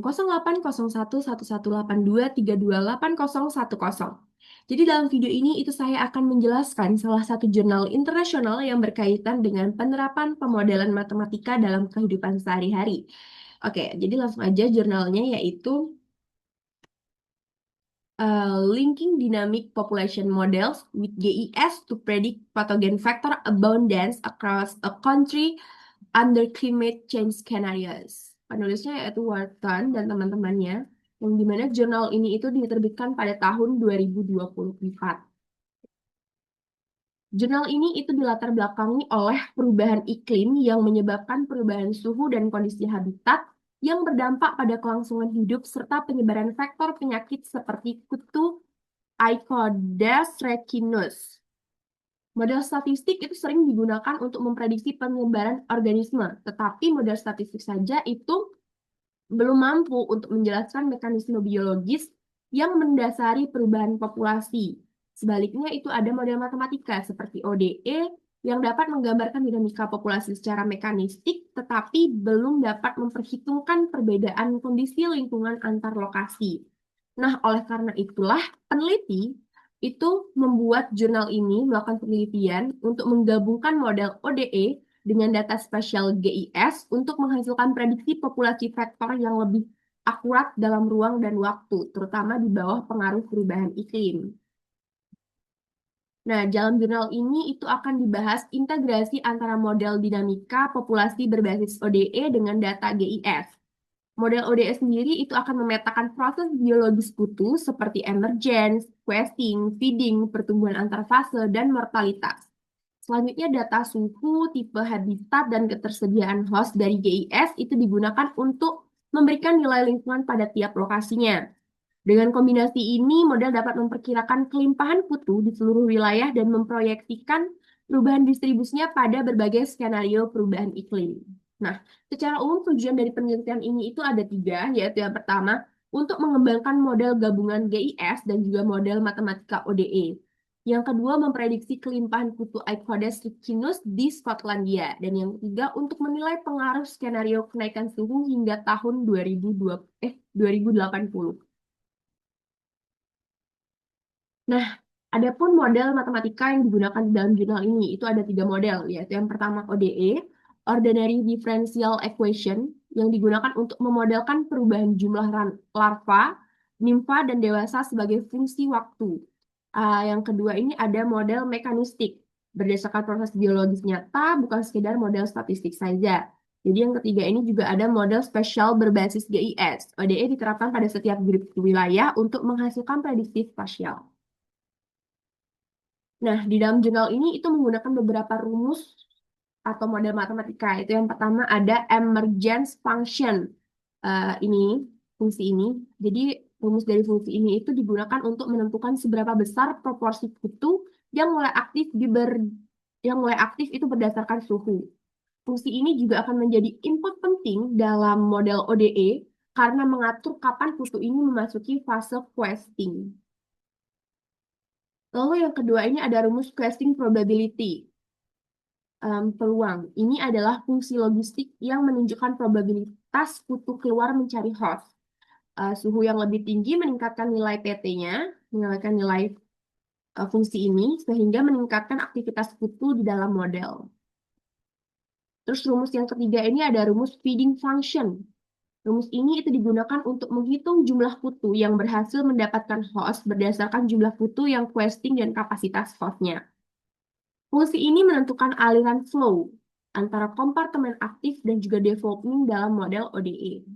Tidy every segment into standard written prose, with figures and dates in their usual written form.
08011182328010. Jadi dalam video ini itu saya akan menjelaskan salah satu jurnal internasional yang berkaitan dengan penerapan pemodelan matematika dalam kehidupan sehari-hari. Oke, jadi langsung aja jurnalnya yaitu Linking Dynamic Population Models with GIS to Predict Pathogen Factor Abundance Across a Country Under Climate Change Scenarios. Penulisnya yaitu Wharton dan teman-temannya, yang dimana jurnal ini itu diterbitkan pada tahun 2024. Jurnal ini itu dilatar belakangi oleh perubahan iklim yang menyebabkan perubahan suhu dan kondisi habitat yang berdampak pada kelangsungan hidup serta penyebaran faktor penyakit seperti kutu Icodes recinus. Model statistik itu sering digunakan untuk memprediksi penyebaran organisme, tetapi model statistik saja itu belum mampu untuk menjelaskan mekanisme biologis yang mendasari perubahan populasi. Sebaliknya itu ada model matematika seperti ODE yang dapat menggambarkan dinamika populasi secara mekanistik, tetapi belum dapat memperhitungkan perbedaan kondisi lingkungan antar lokasi. Nah, oleh karena itulah peneliti itu membuat jurnal ini melakukan penelitian untuk menggabungkan model ODE dengan data spasial GIS untuk menghasilkan prediksi populasi vektor yang lebih akurat dalam ruang dan waktu, terutama di bawah pengaruh perubahan iklim. Nah, dalam jurnal ini itu akan dibahas integrasi antara model dinamika populasi berbasis ODE dengan data GIS. Model ODE sendiri itu akan memetakan proses biologis kutu seperti emergence, questing, feeding, pertumbuhan antar fase, dan mortalitas. Selanjutnya data suhu, tipe habitat, dan ketersediaan host dari GIS itu digunakan untuk memberikan nilai lingkungan pada tiap lokasinya. Dengan kombinasi ini, model dapat memperkirakan kelimpahan kutu di seluruh wilayah dan memproyeksikan perubahan distribusinya pada berbagai skenario perubahan iklim. Nah, secara umum tujuan dari penelitian ini itu ada tiga, yaitu yang pertama, untuk mengembangkan model gabungan GIS dan juga model matematika ODE. Yang kedua, memprediksi kelimpahan kutu Icodes recinus di Skotlandia. Dan yang ketiga, untuk menilai pengaruh skenario kenaikan suhu hingga tahun 2080. Nah, adapun model matematika yang digunakan di dalam jurnal ini, itu ada tiga model, yaitu yang pertama ODE, Ordinary Differential Equation, yang digunakan untuk memodelkan perubahan jumlah larva, nimfa, dan dewasa sebagai fungsi waktu. Yang kedua ini ada model mekanistik, berdasarkan proses biologis nyata, bukan sekedar model statistik saja. Jadi yang ketiga ini juga ada model spesial berbasis GIS. ODE diterapkan pada setiap grup wilayah untuk menghasilkan prediksi spasial. Nah, di dalam jurnal ini itu menggunakan beberapa rumus atau model matematika. Itu yang pertama ada emergence function. Ini, fungsi ini. Jadi, rumus dari fungsi ini itu digunakan untuk menentukan seberapa besar proporsi kutu yang mulai aktif itu berdasarkan suhu. Fungsi ini juga akan menjadi input penting dalam model ODE karena mengatur kapan kutu ini memasuki fase questing. Lalu yang kedua ini ada rumus questing probability. Peluang. Ini adalah fungsi logistik yang menunjukkan probabilitas kutu keluar mencari host. Suhu yang lebih tinggi meningkatkan nilai PT-nya, meningkatkan nilai fungsi ini, sehingga meningkatkan aktivitas kutu di dalam model. Terus rumus yang ketiga ini ada rumus feeding function. Rumus ini itu digunakan untuk menghitung jumlah kutu yang berhasil mendapatkan host berdasarkan jumlah kutu yang questing dan kapasitas hostnya. Fungsi ini menentukan aliran flow antara kompartemen aktif dan juga developing dalam model ODE.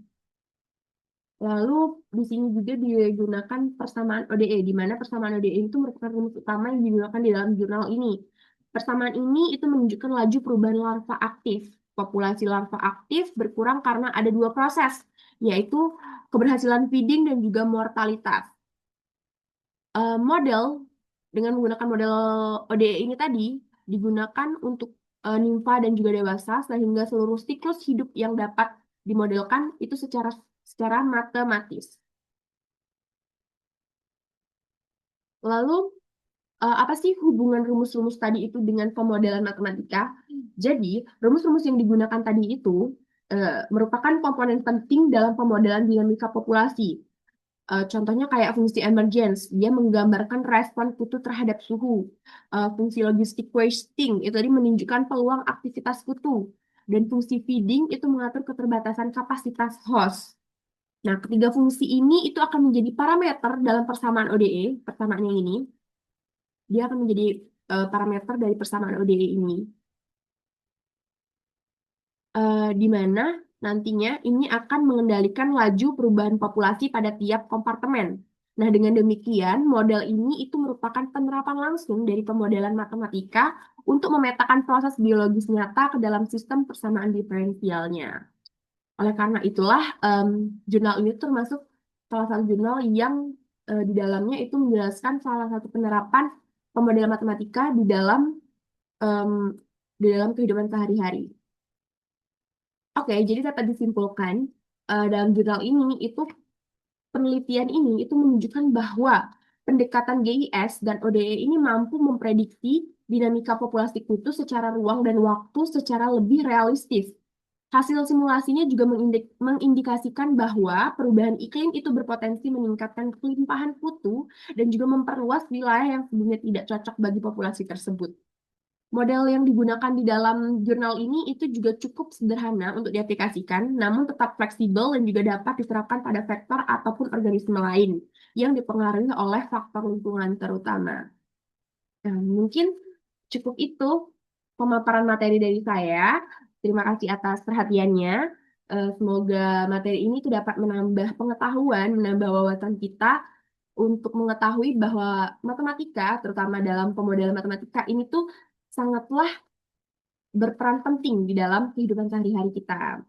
Lalu di sini juga digunakan persamaan ODE, di mana persamaan ODE itu merupakan rumus utama yang digunakan di dalam jurnal ini. Persamaan ini itu menunjukkan laju perubahan larva aktif. Populasi larva aktif berkurang karena ada dua proses, yaitu keberhasilan feeding dan juga mortalitas. Model dengan menggunakan model ODE ini tadi digunakan untuk nimfa dan juga dewasa sehingga seluruh siklus hidup yang dapat dimodelkan itu secara matematis. Lalu apa sih hubungan rumus-rumus tadi itu dengan pemodelan matematika? Jadi, rumus-rumus yang digunakan tadi itu merupakan komponen penting dalam pemodelan dinamika populasi. Contohnya kayak fungsi emergence, dia menggambarkan respon kutu terhadap suhu. Fungsi logistic wasting itu tadi menunjukkan peluang aktivitas kutu. Dan fungsi feeding itu mengatur keterbatasan kapasitas host. Nah, ketiga fungsi ini itu akan menjadi parameter dalam persamaan ODE, persamaan yang ini. Dia akan menjadi parameter dari persamaan ODE ini. Di mana nantinya ini akan mengendalikan laju perubahan populasi pada tiap kompartemen. Nah, dengan demikian, model ini itu merupakan penerapan langsung dari pemodelan matematika untuk memetakan proses biologis nyata ke dalam sistem persamaan diferensialnya. Oleh karena itulah, jurnal ini termasuk salah satu jurnal yang di dalamnya itu menjelaskan salah satu penerapan pemodelan matematika em, di dalam kehidupan sehari-hari. Oke, jadi dapat disimpulkan dalam jurnal ini itu penelitian ini itu menunjukkan bahwa pendekatan GIS dan ODE ini mampu memprediksi dinamika populasi kutu secara ruang dan waktu secara lebih realistis. Hasil simulasinya juga mengindikasikan bahwa perubahan iklim itu berpotensi meningkatkan kelimpahan kutu dan juga memperluas wilayah yang sebelumnya tidak cocok bagi populasi tersebut. Model yang digunakan di dalam jurnal ini itu juga cukup sederhana untuk diaplikasikan, namun tetap fleksibel dan juga dapat diterapkan pada vektor ataupun organisme lain yang dipengaruhi oleh faktor lingkungan terutama. Nah, mungkin cukup itu pemaparan materi dari saya. Terima kasih atas perhatiannya. Semoga materi ini itu dapat menambah pengetahuan, menambah wawasan kita untuk mengetahui bahwa matematika, terutama dalam pemodelan matematika ini tuh sangatlah berperan penting di dalam kehidupan sehari-hari kita.